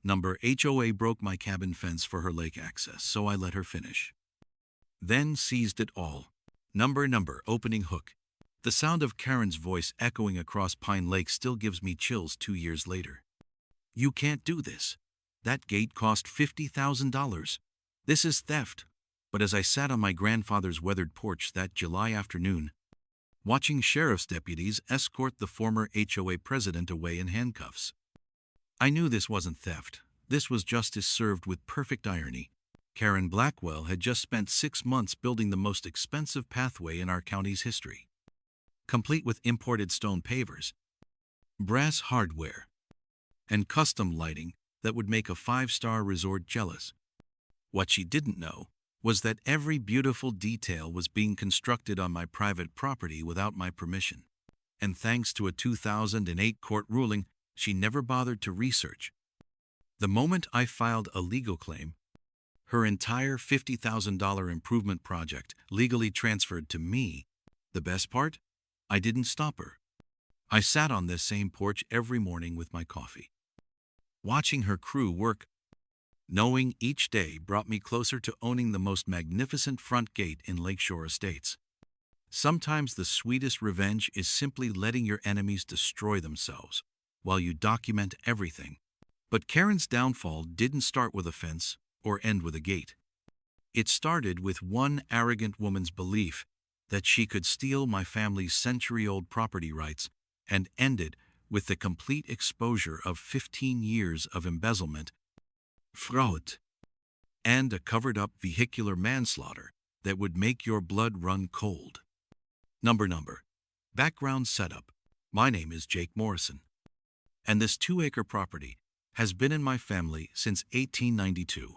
Number HOA broke my cabin fence for her lake access, so I let her finish. Then seized it all. Number opening hook. The sound of Karen's voice echoing across Pine Lake still gives me chills 2 years later. You can't do this. That gate cost $50,000. This is theft. But as I sat on my grandfather's weathered porch that July afternoon, watching sheriff's deputies escort the former HOA president away in handcuffs, I knew this wasn't theft. This was justice served with perfect irony. Karen Blackwell had just spent 6 months building the most expensive pathway in our county's history, complete with imported stone pavers, brass hardware, and custom lighting that would make a 5-star resort jealous. What she didn't know was that every beautiful detail was being constructed on my private property without my permission. And thanks to a 2008 court ruling, she never bothered to research. The moment I filed a legal claim, her entire $50,000 improvement project legally transferred to me. The best part? I didn't stop her. I sat on this same porch every morning with my coffee, watching her crew work. Knowing each day brought me closer to owning the most magnificent front gate in Lakeshore Estates. Sometimes the sweetest revenge is simply letting your enemies destroy themselves while you document everything. But Karen's downfall didn't start with a fence or end with a gate. It started with one arrogant woman's belief that she could steal my family's century-old property rights, and ended with the complete exposure of 15 years of embezzlement, fraud, and a covered-up vehicular manslaughter that would make your blood run cold. Number. Background setup. My name is Jake Morrison, and this 2-acre property has been in my family since 1892.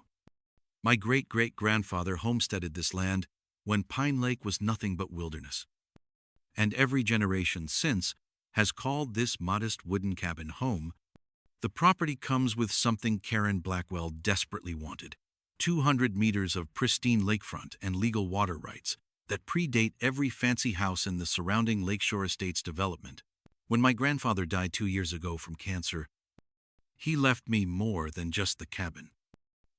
My great-great-grandfather homesteaded this land when Pine Lake was nothing but wilderness, and every generation since has called this modest wooden cabin home. The property comes with something Karen Blackwell desperately wanted: 200 meters of pristine lakefront and legal water rights that predate every fancy house in the surrounding Lakeshore Estates development. When my grandfather died 2 years ago from cancer, he left me more than just the cabin.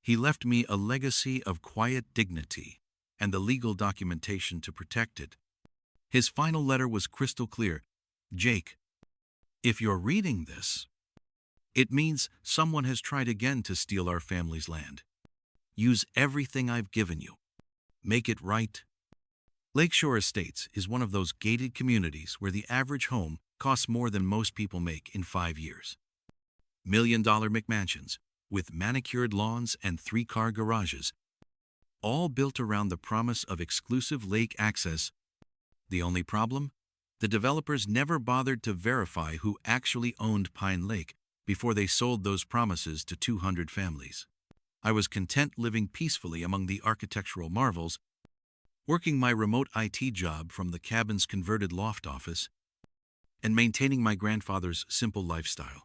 He left me a legacy of quiet dignity and the legal documentation to protect it. His final letter was crystal clear. Jake, if you're reading this, it means someone has tried again to steal our family's land. Use everything I've given you. Make it right. Lakeshore Estates is one of those gated communities where the average home costs more than most people make in 5 years. $1-million McMansions with manicured lawns and 3-car garages, all built around the promise of exclusive lake access. The only problem? The developers never bothered to verify who actually owned Pine Lake before they sold those promises to 200 families. I was content living peacefully among the architectural marvels, working my remote IT job from the cabin's converted loft office, and maintaining my grandfather's simple lifestyle.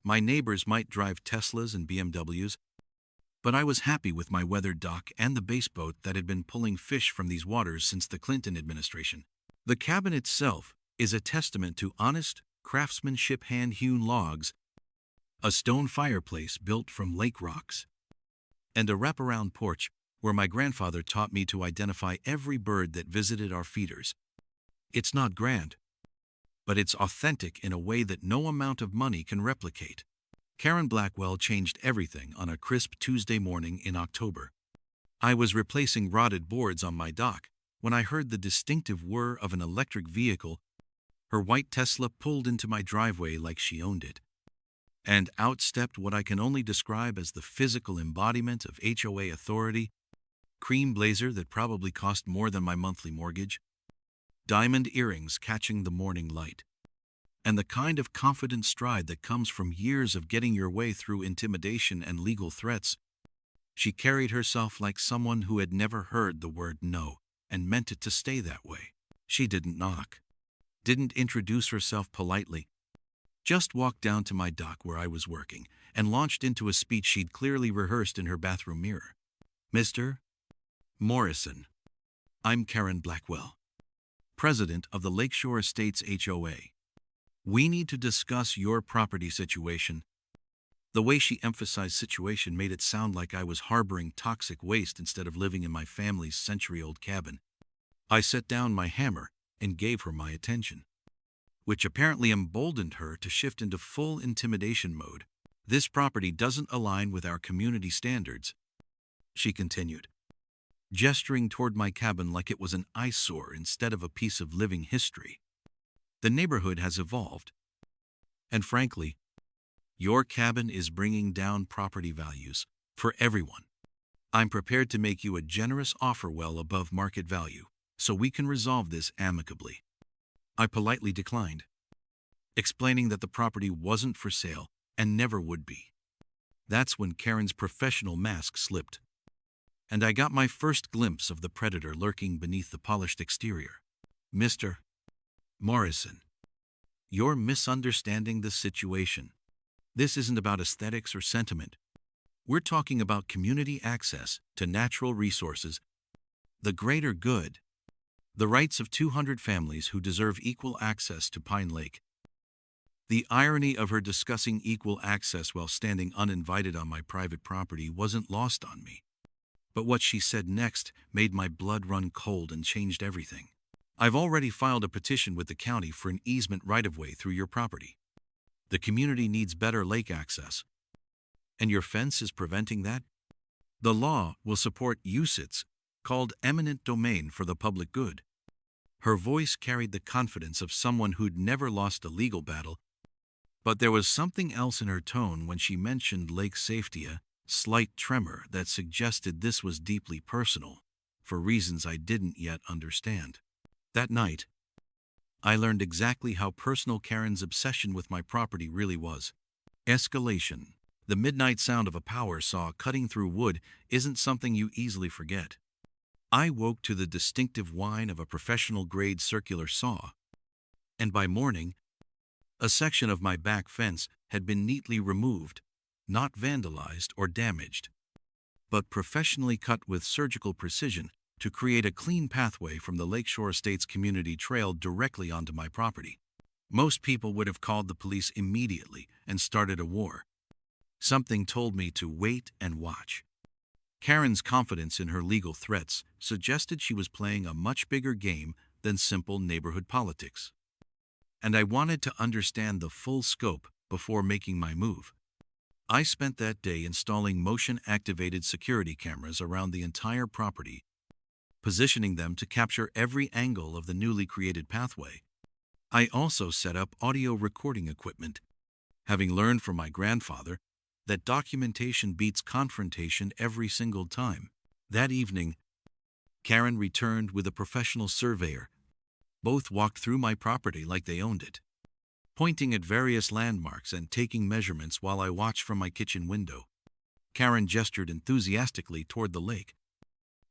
My neighbors might drive Teslas and BMWs, but I was happy with my weathered dock and the base boat that had been pulling fish from these waters since the Clinton administration. The cabin itself is a testament to honest craftsmanship: hand-hewn logs, a stone fireplace built from lake rocks, and a wraparound porch where my grandfather taught me to identify every bird that visited our feeders. It's not grand, but it's authentic in a way that no amount of money can replicate. Karen Blackwell changed everything on a crisp Tuesday morning in October. I was replacing rotted boards on my dock when I heard the distinctive whir of an electric vehicle. Her white Tesla pulled into my driveway like she owned it, and out stepped what I can only describe as the physical embodiment of HOA authority: cream blazer that probably cost more than my monthly mortgage, diamond earrings catching the morning light, and the kind of confident stride that comes from years of getting your way through intimidation and legal threats. She carried herself like someone who had never heard the word no and meant it to stay that way. She didn't knock, didn't introduce herself politely, just walked down to my dock where I was working and launched into a speech she'd clearly rehearsed in her bathroom mirror. Mr. Morrison, I'm Karen Blackwell, president of the Lakeshore Estates HOA. We need to discuss your property situation. The way she emphasized situation made it sound like I was harboring toxic waste instead of living in my family's century-old cabin. I set down my hammer and gave her my attention, which apparently emboldened her to shift into full intimidation mode. This property doesn't align with our community standards, she continued, gesturing toward my cabin like it was an eyesore instead of a piece of living history. The neighborhood has evolved, and frankly, your cabin is bringing down property values for everyone. I'm prepared to make you a generous offer well above market value, so we can resolve this amicably. I politely declined, explaining that the property wasn't for sale and never would be. That's when Karen's professional mask slipped, and I got my first glimpse of the predator lurking beneath the polished exterior. Mr. Morrison, you're misunderstanding the situation. This isn't about aesthetics or sentiment. We're talking about community access to natural resources, the greater good, the rights of 200 families who deserve equal access to Pine Lake. The irony of her discussing equal access while standing uninvited on my private property wasn't lost on me. But what she said next made my blood run cold and changed everything. I've already filed a petition with the county for an easement right-of-way through your property. The community needs better lake access, and your fence is preventing that? The law will support UCITS, called eminent domain for the public good. Her voice carried the confidence of someone who'd never lost a legal battle, but there was something else in her tone when she mentioned lake safety, a slight tremor that suggested this was deeply personal, for reasons I didn't yet understand. That night, I learned exactly how personal Karen's obsession with my property really was. Escalation. The midnight sound of a power saw cutting through wood isn't something you easily forget. I woke to the distinctive whine of a professional-grade circular saw, and by morning, a section of my back fence had been neatly removed, not vandalized or damaged, but professionally cut with surgical precision to create a clean pathway from the Lakeshore Estates community trail directly onto my property. Most people would have called the police immediately and started a war. Something told me to wait and watch. Karen's confidence in her legal threats suggested she was playing a much bigger game than simple neighborhood politics. And I wanted to understand the full scope before making my move. I spent that day installing motion-activated security cameras around the entire property, positioning them to capture every angle of the newly created pathway. I also set up audio recording equipment, having learned from my grandfather that documentation beats confrontation every single time. That evening, Karen returned with a professional surveyor. Both walked through my property like they owned it, pointing at various landmarks and taking measurements while I watched from my kitchen window. Karen gestured enthusiastically toward the lake,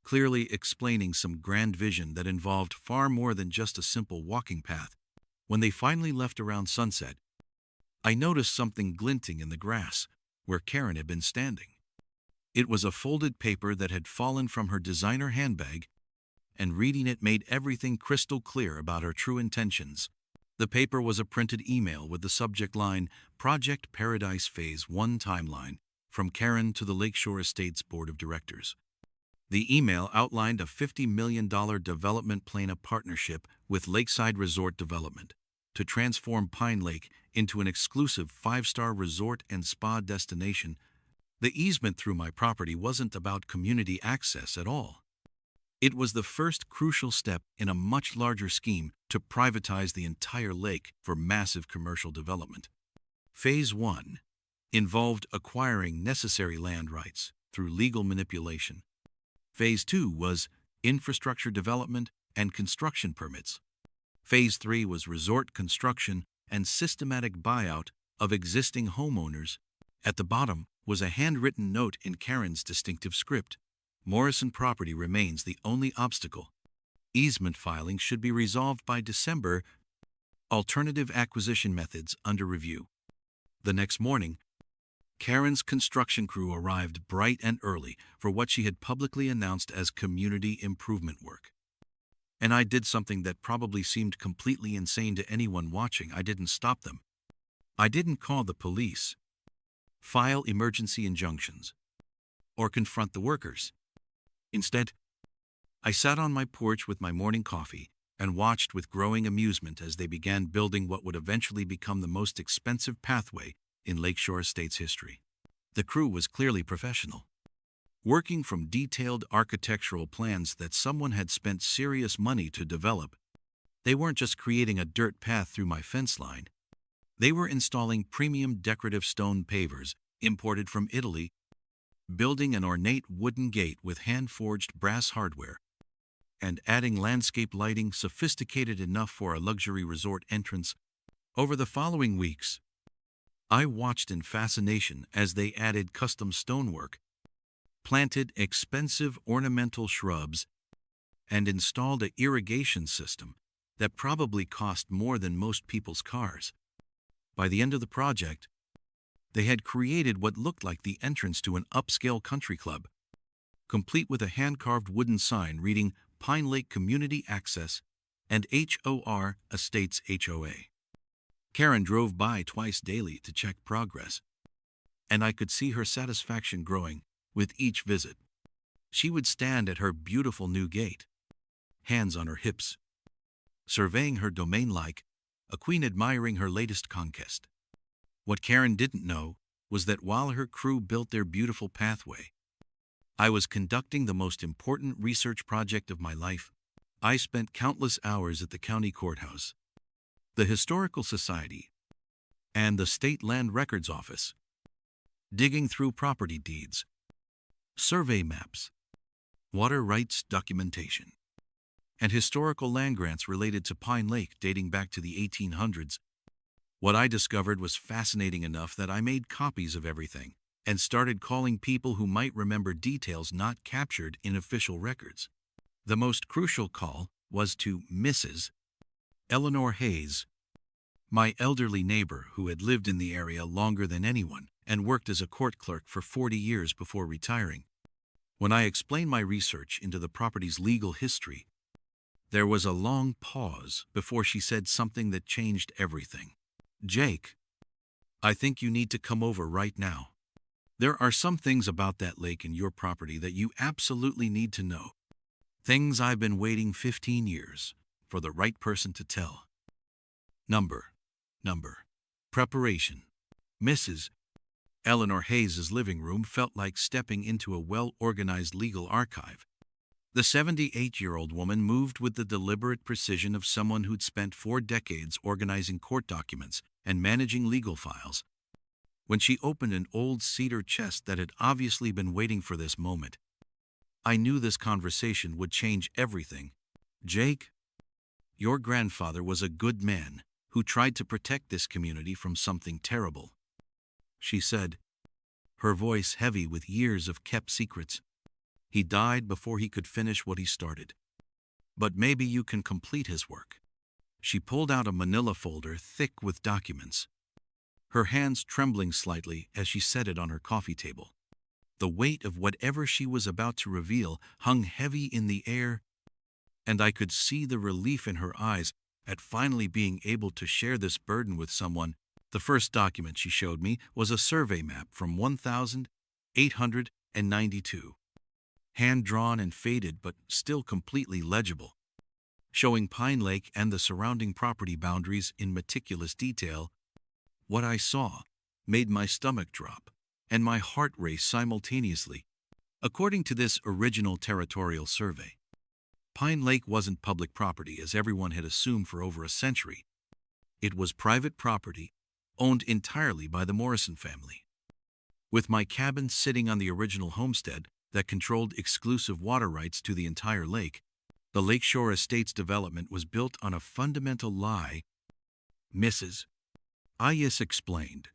clearly explaining some grand vision that involved far more than just a simple walking path. When they finally left around sunset, I noticed something glinting in the grass where Karen had been standing. It was a folded paper that had fallen from her designer handbag, and reading it made everything crystal clear about her true intentions. The paper was a printed email with the subject line, Project Paradise Phase 1 Timeline, from Karen to the Lakeshore Estates Board of Directors. The email outlined a $50 million development plan, a partnership with Lakeside Resort Development to transform Pine Lake into an exclusive 5-star resort and spa destination. The easement through my property wasn't about community access at all. It was the first crucial step in a much larger scheme to privatize the entire lake for massive commercial development. Phase 1 involved acquiring necessary land rights through legal manipulation. Phase 2 was infrastructure development and construction permits. Phase 3 was resort construction and systematic buyout of existing homeowners. At the bottom was a handwritten note in Karen's distinctive script. Morrison property remains the only obstacle. Easement filing should be resolved by December. Alternative acquisition methods under review. The next morning, Karen's construction crew arrived bright and early for what she had publicly announced as community improvement work. And I did something that probably seemed completely insane to anyone watching. I didn't stop them. I didn't call the police. file emergency injunctions, or confront the workers. Instead, I sat on my porch with my morning coffee and watched with growing amusement as they began building what would eventually become the most expensive pathway in Lakeshore Estates history. The crew was clearly professional, working from detailed architectural plans that someone had spent serious money to develop. They weren't just creating a dirt path through my fence line. They were installing premium decorative stone pavers imported from Italy, building an ornate wooden gate with hand-forged brass hardware, and adding landscape lighting sophisticated enough for a luxury resort entrance. Over the following weeks, I watched in fascination as they added custom stonework, planted expensive ornamental shrubs, and installed an irrigation system that probably cost more than most people's cars. By the end of the project, they had created what looked like the entrance to an upscale country club, complete with a hand-carved wooden sign reading Pine Lake Community Access and HOA Estates HOA. Karen drove by twice daily to check progress, and I could see her satisfaction growing with each visit. She would stand at her beautiful new gate, hands on her hips, surveying her domain like a queen admiring her latest conquest. What Karen didn't know was that while her crew built their beautiful pathway, I was conducting the most important research project of my life. I spent countless hours at the county courthouse, the Historical Society, and the State Land Records Office, digging through property deeds, survey maps, water rights documentation, and historical land grants related to Pine Lake dating back to the 1800s. What I discovered was fascinating enough that I made copies of everything and started calling people who might remember details not captured in official records. The most crucial call was to Mrs. Eleanor Hayes, my elderly neighbor who had lived in the area longer than anyone and worked as a court clerk for 40 years before retiring. When I explained my research into the property's legal history, there was a long pause before she said something that changed everything. "Jake, I think you need to come over right now. There are some things about that lake and your property that you absolutely need to know. Things I've been waiting 15 years for the right person to tell." Number. Preparation. Mrs. Eleanor Hayes' living room felt like stepping into a well-organized legal archive. The 78-year-old woman moved with the deliberate precision of someone who'd spent 4 decades organizing court documents and managing legal files. When she opened an old cedar chest that had obviously been waiting for this moment, I knew this conversation would change everything. "Jake, your grandfather was a good man who tried to protect this community from something terrible," she said, her voice heavy with years of kept secrets. "He died before he could finish what he started. But maybe you can complete his work." She pulled out a manila folder thick with documents, her hands trembling slightly as she set it on her coffee table. The weight of whatever she was about to reveal hung heavy in the air, and I could see the relief in her eyes at finally being able to share this burden with someone. The first document she showed me was a survey map from 1892, hand-drawn and faded but still completely legible, showing Pine Lake and the surrounding property boundaries in meticulous detail. What I saw made my stomach drop and my heart race simultaneously. According to this original territorial survey, Pine Lake wasn't public property as everyone had assumed for over a century. It was private property, owned entirely by the Morrison family. With my cabin sitting on the original homestead that controlled exclusive water rights to the entire lake, the Lakeshore Estates development was built on a fundamental lie. Mrs. Ayes explained,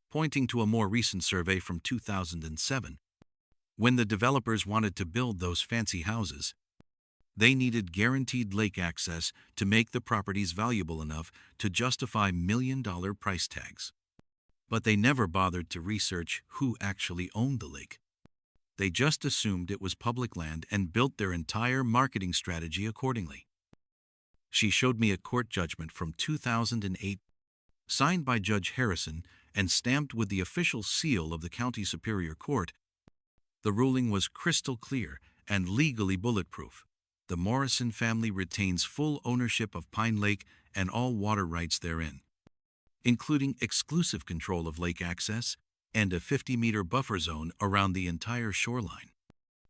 pointing to a more recent survey from 2007. When the developers wanted to build those fancy houses, they needed guaranteed lake access to make the properties valuable enough to justify million-dollar price tags. But they never bothered to research who actually owned the lake. They just assumed it was public land and built their entire marketing strategy accordingly. She showed me a court judgment from 2008, signed by Judge Harrison and stamped with the official seal of the County Superior Court. The ruling was crystal clear and legally bulletproof. The Morrison family retains full ownership of Pine Lake and all water rights therein, including exclusive control of lake access and a 50-meter buffer zone around the entire shoreline.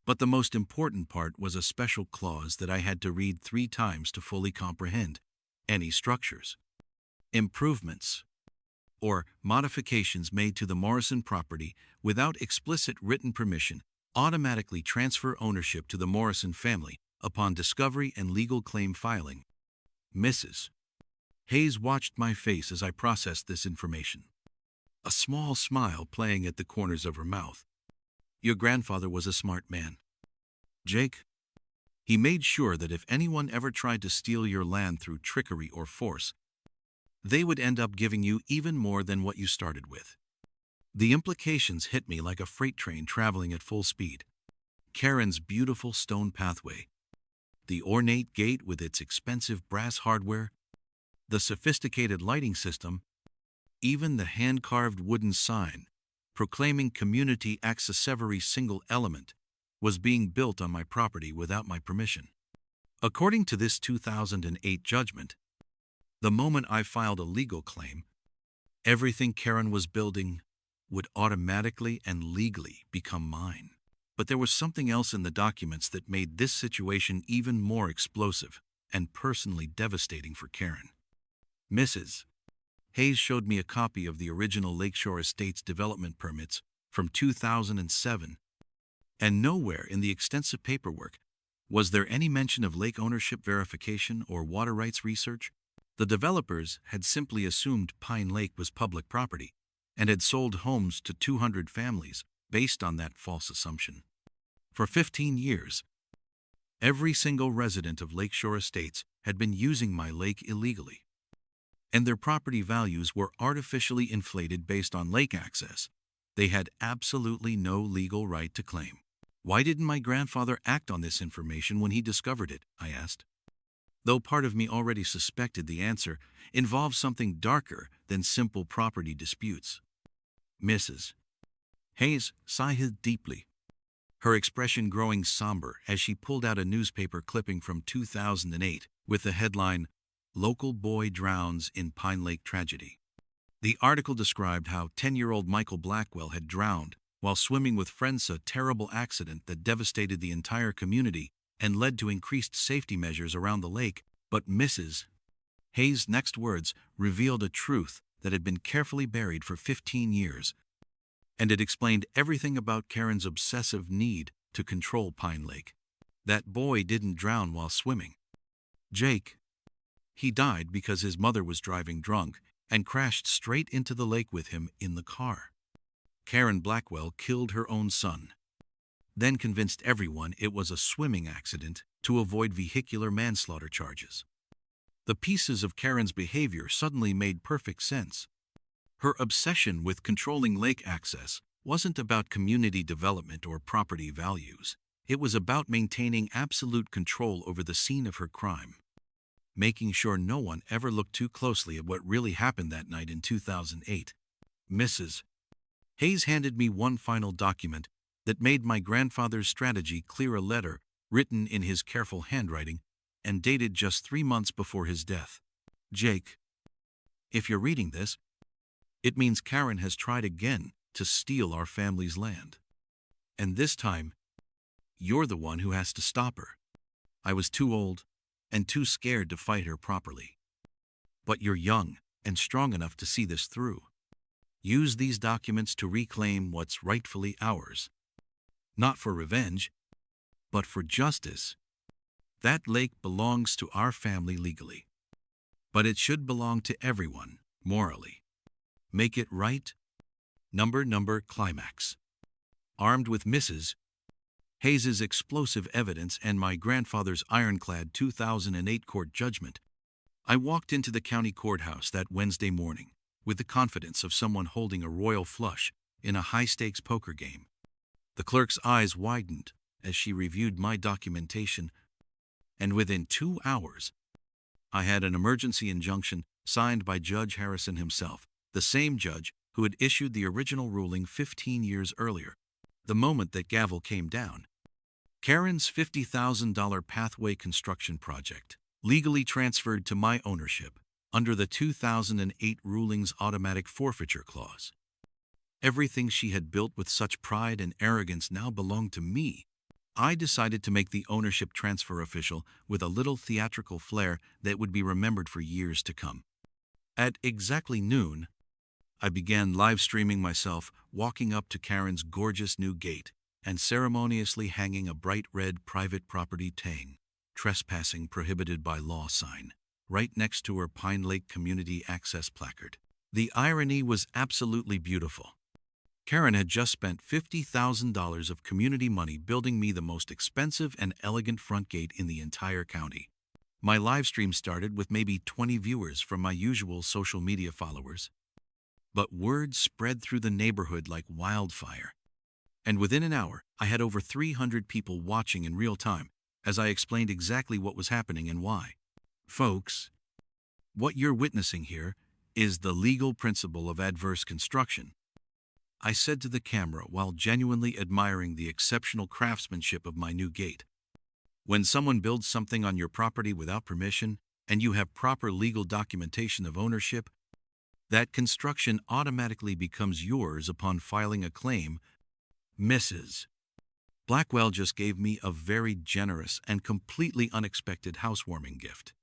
But the most important part was a special clause that I had to read 3 times to fully comprehend. Any structures, improvements, or modifications made to the Morrison property without explicit written permission automatically transfer ownership to the Morrison family upon discovery and legal claim filing. Mrs. Hayes watched my face as I processed this information, a small smile playing at the corners of her mouth. Your grandfather was a smart man, Jake. He made sure that if anyone ever tried to steal your land through trickery or force, they would end up giving you even more than what you started with. The implications hit me like a freight train traveling at full speed. Karen's beautiful stone pathway, the ornate gate with its expensive brass hardware, the sophisticated lighting system, even the hand-carved wooden sign proclaiming community access every single element was being built on my property without my permission. According to this 2008 judgment, the moment I filed a legal claim, everything Karen was building would automatically and legally become mine. But there was something else in the documents that made this situation even more explosive and personally devastating for Karen. Mrs. Hayes showed me a copy of the original Lakeshore Estates development permits from 2007, and nowhere in the extensive paperwork was there any mention of lake ownership verification or water rights research. The developers had simply assumed Pine Lake was public property and had sold homes to 200 families based on that false assumption. For 15 years, every single resident of Lakeshore Estates had been using my lake illegally, and their property values were artificially inflated based on lake access they had absolutely no legal right to claim. Why didn't my grandfather act on this information when he discovered it? I asked. Though part of me already suspected the answer involved something darker than simple property disputes. Mrs. Hayes sighed deeply, her expression growing somber as she pulled out a newspaper clipping from 2008 with the headline, "Local Boy Drowns in Pine Lake Tragedy." The article described how 10-year-old Michael Blackwell had drowned while swimming with friends, a terrible accident that devastated the entire community and led to increased safety measures around the lake. But Mrs. Hayes' next words revealed a truth that had been carefully buried for 15 years, and it explained everything about Karen's obsessive need to control Pine Lake. That boy didn't drown while swimming, Jake. He died because his mother was driving drunk and crashed straight into the lake with him in the car. Karen Blackwell killed her own son, then convinced everyone it was a swimming accident to avoid vehicular manslaughter charges. The pieces of Karen's behavior suddenly made perfect sense. Her obsession with controlling lake access wasn't about community development or property values. It was about maintaining absolute control over the scene of her crime, making sure no one ever looked too closely at what really happened that night in 2008. Mrs. Hayes handed me one final document that made my grandfather's strategy clear, a letter written in his careful handwriting and dated just 3 months before his death. Jake, if you're reading this, it means Karen has tried again to steal our family's land. And this time, you're the one who has to stop her. I was too old and too scared to fight her properly. But you're young and strong enough to see this through. Use these documents to reclaim what's rightfully ours. Not for revenge, but for justice. That lake belongs to our family legally, but it should belong to everyone morally. Make it right. Number climax. Armed with Mrs. Hayes' explosive evidence and my grandfather's ironclad 2008 court judgment, I walked into the county courthouse that Wednesday morning with the confidence of someone holding a royal flush in a high-stakes poker game. The clerk's eyes widened as she reviewed my documentation, and within 2 hours, I had an emergency injunction signed by Judge Harrison himself, the same judge who had issued the original ruling 15 years earlier, the moment that gavel came down. Karen's $50,000 pathway construction project, legally transferred to my ownership under the 2008 ruling's automatic forfeiture clause. Everything she had built with such pride and arrogance now belonged to me. I decided to make the ownership transfer official with a little theatrical flair that would be remembered for years to come. At exactly noon, I began live streaming myself walking up to Karen's gorgeous new gate and ceremoniously hanging a bright red private property tang, trespassing prohibited by law sign, right next to her Pine Lake Community Access placard. The irony was absolutely beautiful. Karen had just spent $50,000 of community money building me the most expensive and elegant front gate in the entire county. My live stream started with maybe 20 viewers from my usual social media followers. But word spread through the neighborhood like wildfire. And within an hour, I had over 300 people watching in real time as I explained exactly what was happening and why. Folks, what you're witnessing here is the legal principle of adverse construction, I said to the camera while genuinely admiring the exceptional craftsmanship of my new gate. When someone builds something on your property without permission and you have proper legal documentation of ownership, that construction automatically becomes yours upon filing a claim. Mrs. Blackwell just gave me a very generous and completely unexpected housewarming gift.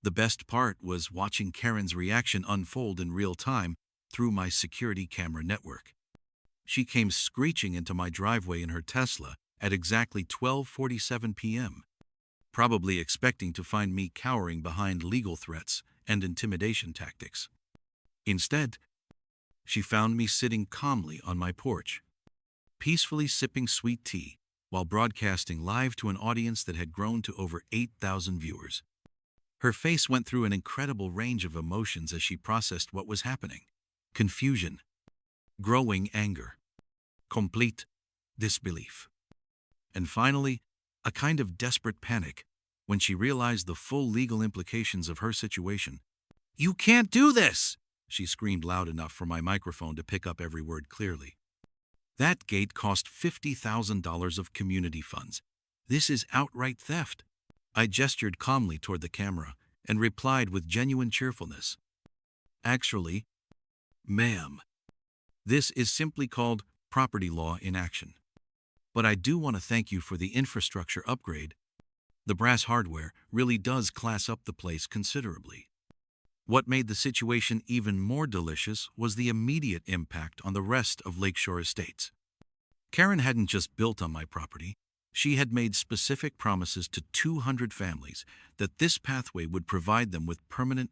The best part was watching Karen's reaction unfold in real time through my security camera network. She came screeching into my driveway in her Tesla at exactly 12:47 p.m., probably expecting to find me cowering behind legal threats and intimidation tactics. Instead, she found me sitting calmly on my porch, peacefully sipping sweet tea while broadcasting live to an audience that had grown to over 8,000 viewers. Her face went through an incredible range of emotions as she processed what was happening: confusion, growing anger, complete disbelief, and finally, a kind of desperate panic when she realized the full legal implications of her situation. "You can't do this!" she screamed loud enough for my microphone to pick up every word clearly. "That gate cost $50,000 of community funds. This is outright theft." I gestured calmly toward the camera and replied with genuine cheerfulness. "Actually, ma'am, this is simply called property law in action. But I do want to thank you for the infrastructure upgrade. The brass hardware really does class up the place considerably." What made the situation even more delicious was the immediate impact on the rest of Lakeshore Estates. Karen hadn't just built on my property. She had made specific promises to 200 families that this pathway would provide them with permanent,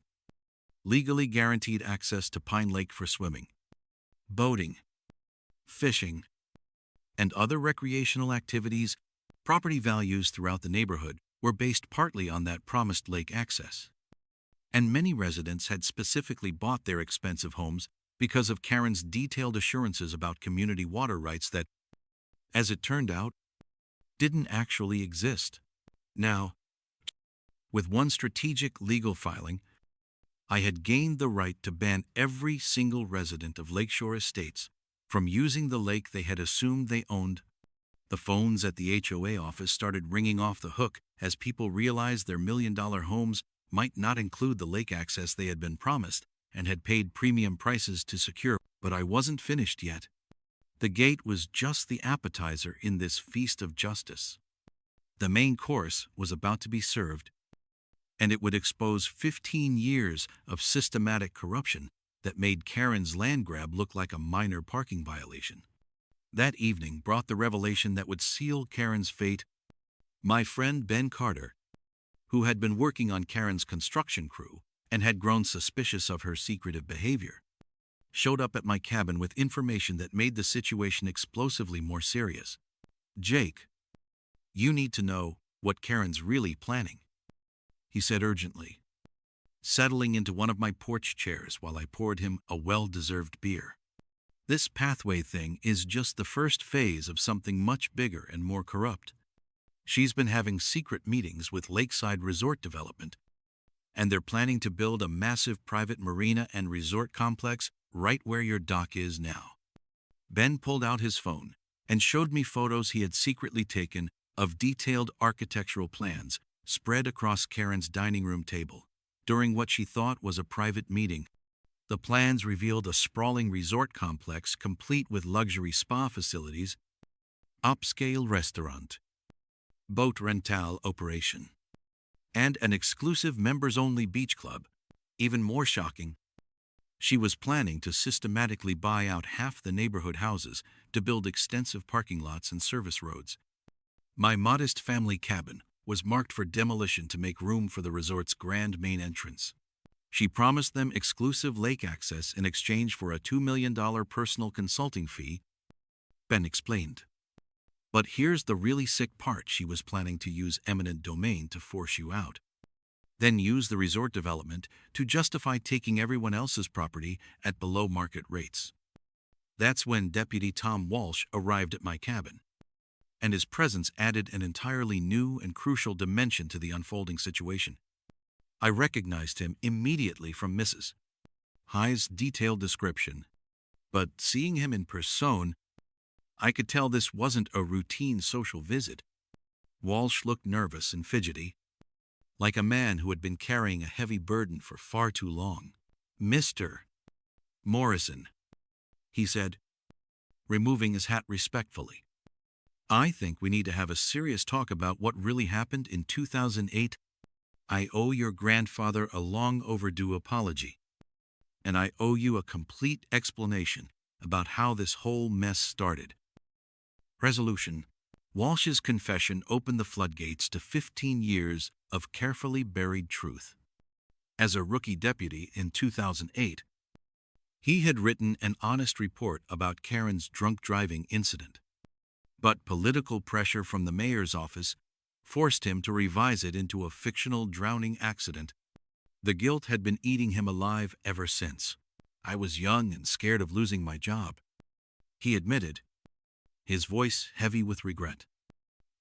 legally guaranteed access to Pine Lake for swimming, boating, fishing, and other recreational activities. Property values throughout the neighborhood were based partly on that promised lake access. And many residents had specifically bought their expensive homes because of Karen's detailed assurances about community water rights that, as it turned out, didn't actually exist. Now, with one strategic legal filing, I had gained the right to ban every single resident of Lakeshore Estates from using the lake they had assumed they owned. The phones at the HOA office started ringing off the hook as people realized their million-dollar homes might not include the lake access they had been promised and had paid premium prices to secure. But I wasn't finished yet. The gate was just the appetizer in this feast of justice. The main course was about to be served, and it would expose 15 years of systematic corruption that made Karen's land grab look like a minor parking violation. That evening brought the revelation that would seal Karen's fate. My friend Ben Carter, who had been working on Karen's construction crew and had grown suspicious of her secretive behavior, showed up at my cabin with information that made the situation explosively more serious. "Jake, you need to know what Karen's really planning," he said urgently, settling into one of my porch chairs while I poured him a well-deserved beer. "This pathway thing is just the first phase of something much bigger and more corrupt. She's been having secret meetings with Lakeside Resort Development, and they're planning to build a massive private marina and resort complex right where your dock is now. Ben pulled out his phone and showed me photos he had secretly taken of detailed architectural plans spread across Karen's dining room table during what she thought was a private meeting. The plans revealed a sprawling resort complex complete with luxury spa facilities, upscale restaurant, boat rental operation, and an exclusive members-only beach club. Even more shocking, she was planning to systematically buy out half the neighborhood houses to build extensive parking lots and service roads. My modest family cabin was marked for demolition to make room for the resort's grand main entrance. She promised them exclusive lake access in exchange for a $2 million personal consulting fee, Ben explained. But here's the really sick part: she was planning to use eminent domain to force you out, then use the resort development to justify taking everyone else's property at below market rates. That's when Deputy Tom Walsh arrived at my cabin, and his presence added an entirely new and crucial dimension to the unfolding situation. I recognized him immediately from Mrs. High's detailed description, but seeing him in person, I could tell this wasn't a routine social visit. Walsh looked nervous and fidgety, like a man who had been carrying a heavy burden for far too long. "Mr. Morrison," he said, removing his hat respectfully. "I think we need to have a serious talk about what really happened in 2008. I owe your grandfather a long overdue apology, and I owe you a complete explanation about how this whole mess started." Resolution: Walsh's confession opened the floodgates to 15 years of carefully buried truth. As a rookie deputy in 2008, he had written an honest report about Karen's drunk driving incident. But political pressure from the mayor's office forced him to revise it into a fictional drowning accident. The guilt had been eating him alive ever since. "I was young and scared of losing my job," he admitted, his voice heavy with regret.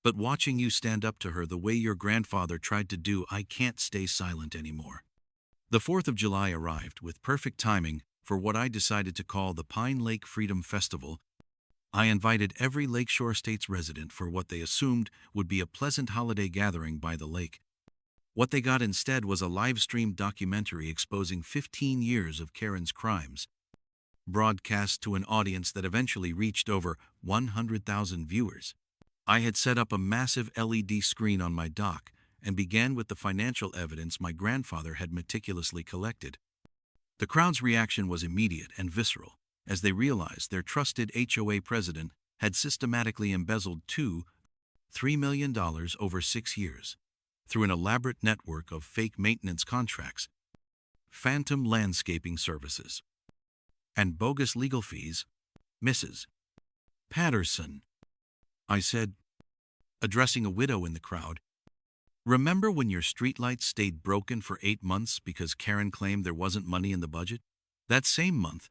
"But watching you stand up to her the way your grandfather tried to do, I can't stay silent anymore." The 4th of July arrived with perfect timing for what I decided to call the Pine Lake Freedom Festival. I invited every Lakeshore Estates resident for what they assumed would be a pleasant holiday gathering by the lake. What they got instead was a live-streamed documentary exposing 15 years of Karen's crimes, broadcast to an audience that eventually reached over 100,000 viewers. I had set up a massive LED screen on my dock and began with the financial evidence my grandfather had meticulously collected. The crowd's reaction was immediate and visceral as they realized their trusted HOA president had systematically embezzled $3 million over 6 years through an elaborate network of fake maintenance contracts, phantom landscaping services, and bogus legal fees. "Mrs. Patterson," I said, addressing a widow in the crowd, "remember when your streetlights stayed broken for 8 months because Karen claimed there wasn't money in the budget? That same month,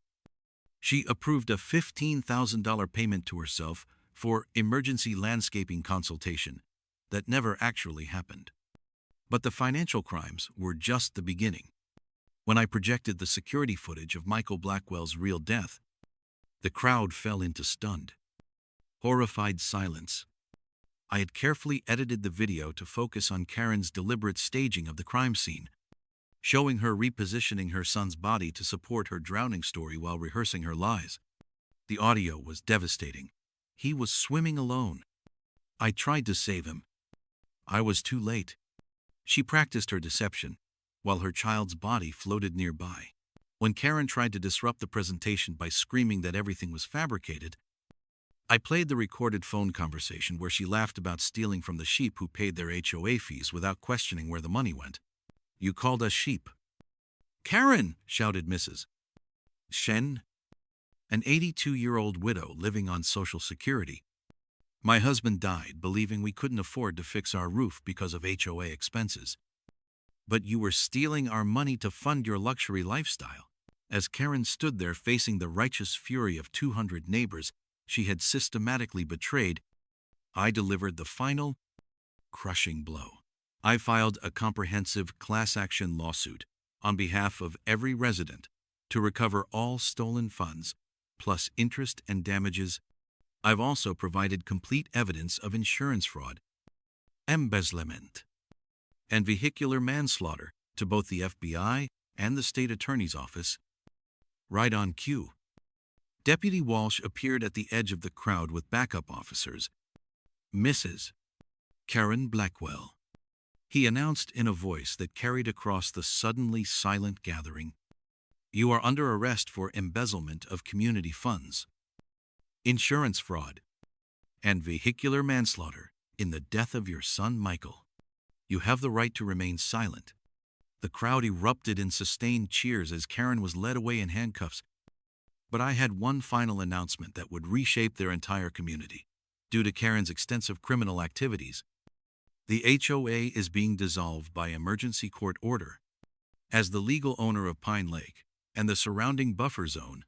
she approved a $15,000 payment to herself for emergency landscaping consultation that never actually happened." But the financial crimes were just the beginning. When I projected the security footage of Michael Blackwell's real death, the crowd fell into stunned, horrified silence. I had carefully edited the video to focus on Karen's deliberate staging of the crime scene, showing her repositioning her son's body to support her drowning story while rehearsing her lies. The audio was devastating. He was swimming alone. I tried to save him. I was too late. She practiced her deception while her child's body floated nearby. When Karen tried to disrupt the presentation by screaming that everything was fabricated, I played the recorded phone conversation where she laughed about stealing from the sheep who paid their HOA fees without questioning where the money went. "You called us sheep." "Karen!" shouted Mrs. Shen, an 82-year-old widow living on Social Security. "My husband died believing we couldn't afford to fix our roof because of HOA expenses. But you were stealing our money to fund your luxury lifestyle." As Karen stood there facing the righteous fury of 200 neighbors she had systematically betrayed, I delivered the final, crushing blow. I filed a comprehensive class action lawsuit on behalf of every resident to recover all stolen funds, plus interest and damages. I've also provided complete evidence of insurance fraud, embezzlement, and vehicular manslaughter to both the FBI and the state attorney's office. Right on cue, Deputy Walsh appeared at the edge of the crowd with backup officers. Mrs. Karen Blackwell, he announced in a voice that carried across the suddenly silent gathering. You are under arrest for embezzlement of community funds, insurance fraud, and vehicular manslaughter in the death of your son Michael. You have the right to remain silent. The crowd erupted in sustained cheers as Karen was led away in handcuffs. But I had one final announcement that would reshape their entire community. Due to Karen's extensive criminal activities, the HOA is being dissolved by emergency court order. As the legal owner of Pine Lake and the surrounding buffer zone,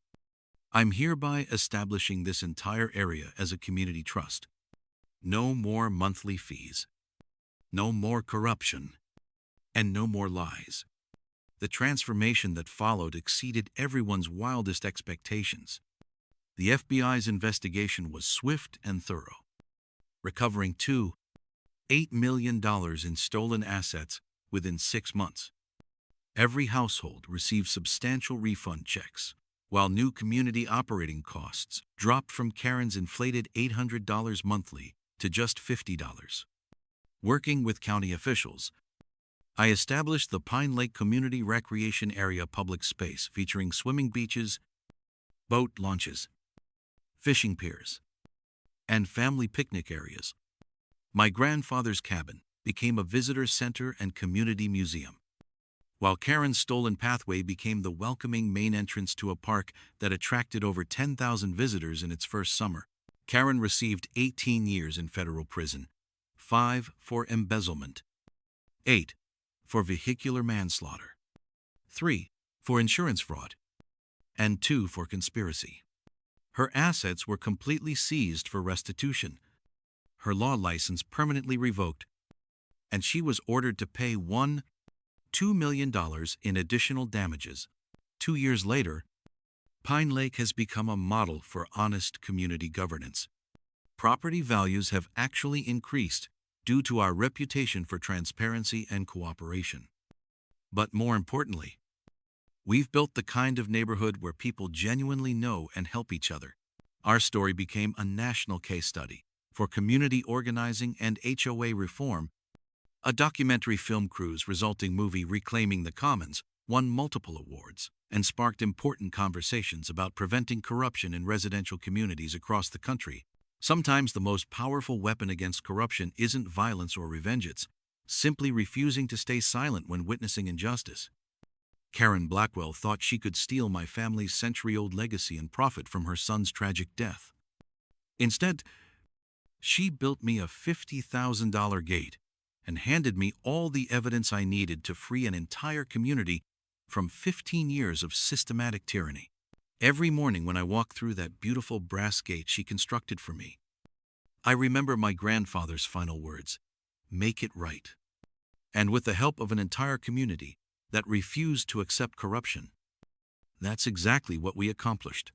I'm hereby establishing this entire area as a community trust. No more monthly fees, no more corruption, and no more lies. The transformation that followed exceeded everyone's wildest expectations. The FBI's investigation was swift and thorough, recovering $8 million in stolen assets within 6 months. Every household received substantial refund checks, while new community operating costs dropped from Karen's inflated $800 monthly to just $50. Working with county officials, I established the Pine Lake Community Recreation Area public space featuring swimming beaches, boat launches, fishing piers, and family picnic areas. My grandfather's cabin became a visitor center and community museum, while Karen's stolen pathway became the welcoming main entrance to a park that attracted over 10,000 visitors in its first summer. Karen received 18 years in federal prison, 5 for embezzlement, 8 for vehicular manslaughter, 3 for insurance fraud, and 2 for conspiracy. Her assets were completely seized for restitution, her law license permanently revoked, and she was ordered to pay $2 million in additional damages. 2 years later, Pine Lake has become a model for honest community governance. Property values have actually increased due to our reputation for transparency and cooperation. But more importantly, we've built the kind of neighborhood where people genuinely know and help each other. Our story became a national case study for community organizing and HOA reform. A documentary film cruise resulting movie Reclaiming the Commons won multiple awards and sparked important conversations about preventing corruption in residential communities across the country. Sometimes the most powerful weapon against corruption isn't violence or revenge, it's simply refusing to stay silent when witnessing injustice. Karen Blackwell thought she could steal my family's century-old legacy and profit from her son's tragic death. Instead, she built me a $50,000 gate and handed me all the evidence I needed to free an entire community from 15 years of systematic tyranny. Every morning when I walk through that beautiful brass gate she constructed for me, I remember my grandfather's final words, "Make it right." And with the help of an entire community that refused to accept corruption, that's exactly what we accomplished.